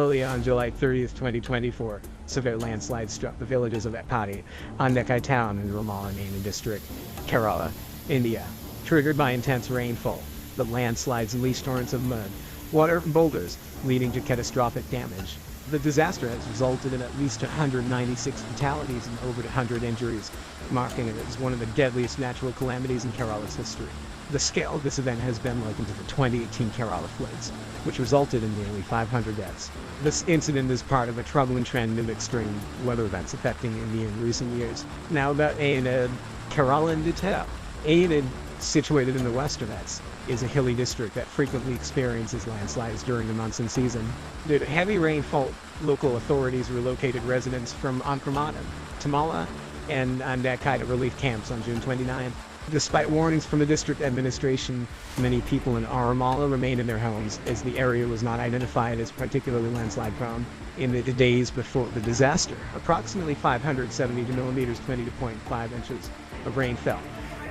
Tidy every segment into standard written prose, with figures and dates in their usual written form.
Early on July 30th, 2024, severe landslides struck the villages of Meppadi, Mundakkai town in Chooralmala district, Kerala, India. Triggered by intense rainfall, the landslides unleashed torrents of mud, water, and boulders, leading to catastrophic damage. The disaster has resulted in at least 196 fatalities and over 100 injuries, marking it as one of the deadliest natural calamities in Kerala's history. The scale of this event has been likened to the 2018 Kerala floods, which resulted in nearly 500 deaths. This incident is part of a troubling trend of extreme weather events affecting India in recent years. Now about Wayanad, Kerala in detail. Wayanad, situated in the west of Ghats, is a hilly district that frequently experiences landslides during the monsoon season. Due to heavy rainfall, local authorities relocated residents from Attamala and Mundakkai to relief camps on June 29. Despite warnings from the district administration, many people in Chooralmala remained in their homes as the area was not identified as particularly landslide prone. In the days before the disaster, approximately 570 millimeters, 20.5 inches of rain fell.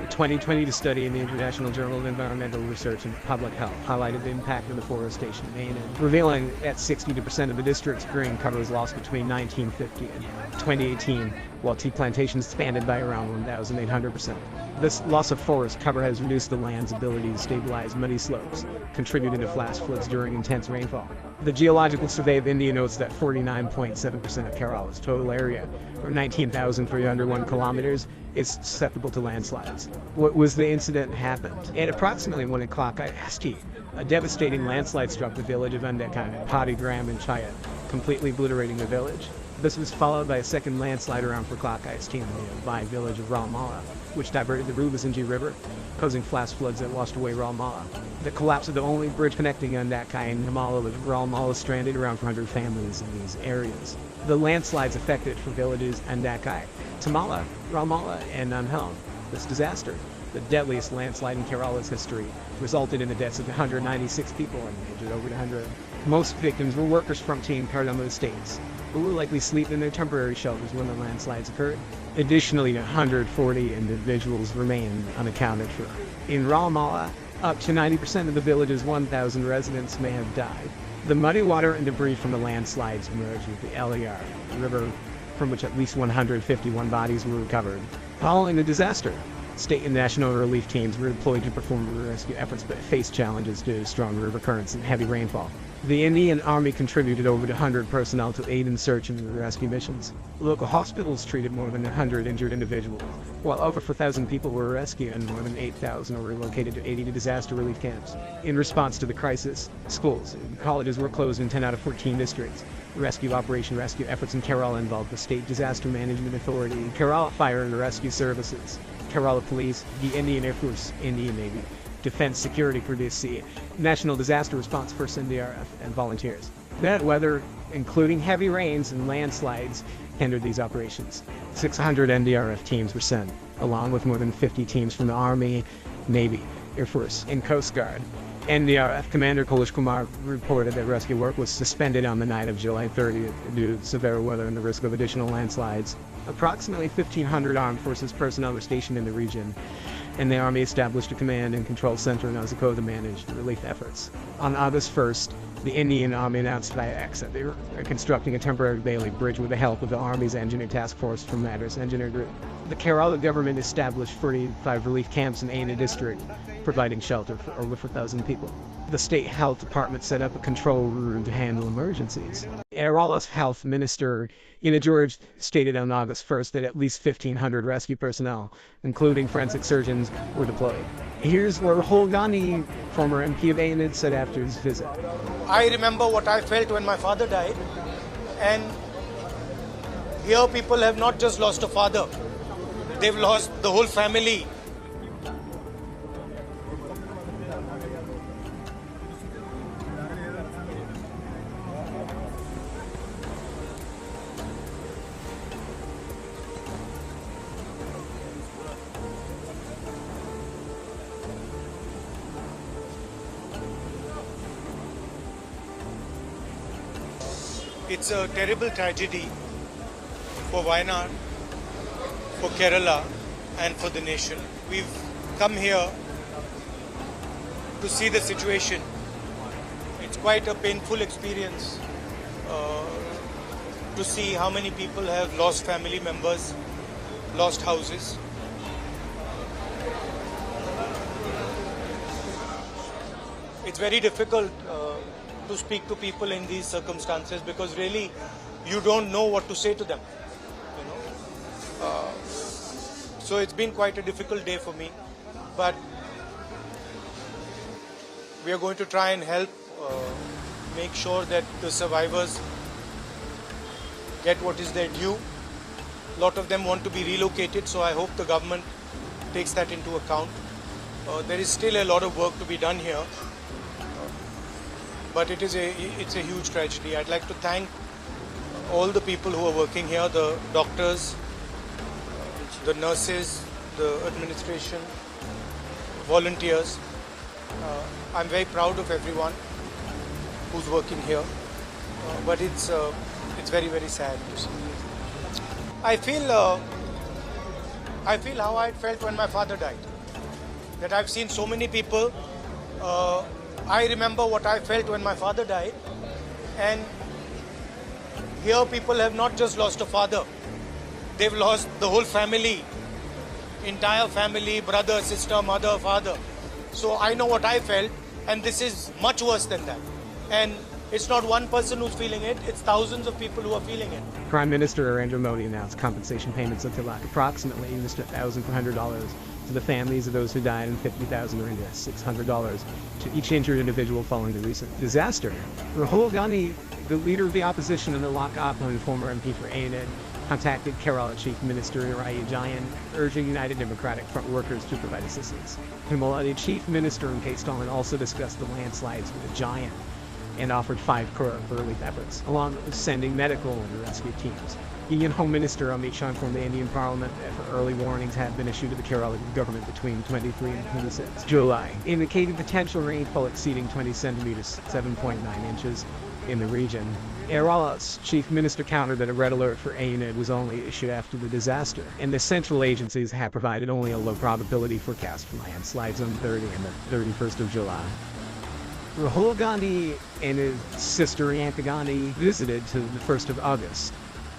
The 2020 study in the International Journal of Environmental Research and Public Health highlighted the impact of deforestation in Wayanad, revealing that 62% of the district's green cover was lost between 1950 and 2018, while tea plantations expanded by around 1,800%. This loss of forest cover has reduced the land's ability to stabilize muddy slopes, contributing to flash floods during intense rainfall. The Geological Survey of India notes that 49.7% of Kerala's total area, or 19,301 kilometers, is susceptible to landslides. What was the incident happened? At approximately 1 o'clock IST, a devastating landslide struck the village of Mundakkai, Meppadi, Gram, and Chaya, completely obliterating the village. This was followed by a second landslide around 4 o'clock IST in the nearby village of Chooralmala, which diverted the Rubasanji River, causing flash floods that washed away Chooralmala. The collapse of the only bridge connecting Mundakkai and Attamala with Chooralmala stranded around 400 families in these areas. The landslides affected 4 villages: Mundakkai, Attamala, Chooralmala, and Kunhome. This disaster, the deadliest landslide in Kerala's history, resulted in the deaths of 196 people and injured over 100. Most victims were workers from Team Cardamom estates, who will likely sleep in their temporary shelters when the landslides occurred. Additionally, 140 individuals remain unaccounted for. In Chooralmala, up to 90% of the village's 1,000 residents may have died. The muddy water and debris from the landslides merged with the Lar River, from which at least 151 bodies were recovered. Following the disaster, state and national relief teams were deployed to perform rescue efforts but faced challenges due to strong river currents and heavy rainfall. The Indian Army contributed over 100 personnel to aid in search and rescue missions. Local hospitals treated more than 100 injured individuals, while over 4,000 people were rescued and more than 8,000 were relocated to 80 disaster relief camps. In response to the crisis, schools and colleges were closed in 10 out of 14 districts. Rescue efforts in Kerala involved the State Disaster Management Authority, Kerala Fire and Rescue Services, Kerala Police, the Indian Air Force, Indian Navy, Defense Security Courtesy, National Disaster Response Force NDRF, and volunteers. Bad weather, including heavy rains and landslides, hindered these operations. 600 NDRF teams were sent, along with more than 50 teams from the Army, Navy, Air Force, and Coast Guard. NDRF Commander Kailash Kumar reported that rescue work was suspended on the night of July 30th due to severe weather and the risk of additional landslides. Approximately 1,500 armed forces personnel were stationed in the region, and the Army established a command and control center in Ozako to manage the relief efforts. On August 1st, the Indian Army announced via X that they were constructing a temporary Bailey Bridge with the help of the Army's Engineer Task Force from Madras Engineer Group. The Kerala government established 45 relief camps in Wayanad district, providing shelter for over 4,000 people. The State Health Department set up a control room to handle emergencies. Kerala's Health Minister, George, stated on August 1st that at least 1,500 rescue personnel, including forensic surgeons, were deployed. Here's what Rahul Gandhi, former MP of Wayanad, said after his visit. I remember what I felt when my father died, and here people have not just lost a father, they've lost the whole family. It's a terrible tragedy for Wayanad, for Kerala, and for the nation. We've come here to see the situation. It's quite a painful experience to see how many people have lost family members, lost houses. It's very difficult to speak to people in these circumstances because really you don't know what to say to them. So it's been quite a difficult day for me, but we are going to try and help make sure that the survivors get what is their due. A lot of them want to be relocated, so I hope the government takes that into account. There is still a lot of work to be done here, but it's a huge tragedy. I'd like to thank all the people who are working here, the doctors, the nurses, the administration, volunteers. I'm very proud of everyone who's working here, but it's very, very sad to see. I feel how I felt when my father died. That I've seen so many people. I remember what I felt when my father died, and here people have not just lost a father, they've lost the whole family, entire family, brother, sister, mother, father. So I know what I felt, and this is much worse than that. And it's not one person who's feeling it, it's thousands of people who are feeling it. Prime Minister Narendra Modi announced compensation payments of approximately $1,400 to the families of those who died and $50,000 or $600 to each injured individual following the recent disaster. Rahul Gandhi, the leader of the opposition and the lockup and former MP for Wayanad, contacted Kerala Chief Minister Pinarayi Vijayan, urging United Democratic Front workers to provide assistance. Attamala, Chief Minister M.K. Stalin, also discussed the landslides with Vijayan and offered 5 crore for relief efforts, along with sending medical and rescue teams. Indian Home Minister Amit Shah informed the Indian Parliament that early warnings had been issued to the Kerala government between 23 and 26 July, indicating potential rainfall exceeding 20 centimeters, 7.9 inches, in the region. Kerala's chief minister countered that a red alert for Wayanad was only issued after the disaster, and the central agencies have provided only a low probability forecast for landslides on 30 and the 31st of July. Rahul Gandhi and his sister Priyanka Gandhi visited to the 1st of August.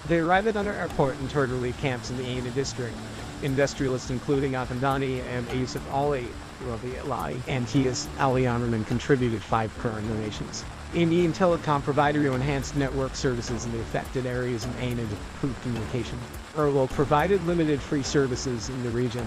They arrived at an airport and toured relief camps in the Wayanad district. Industrialists including Attamala and Yusuf Ali, Ravi Ali, and T.S. Ali Amarman contributed 5 current donations. Indian telecom provider to enhance network services in the affected areas in Wayanad to improve communication. Erlol provided limited free services in the region.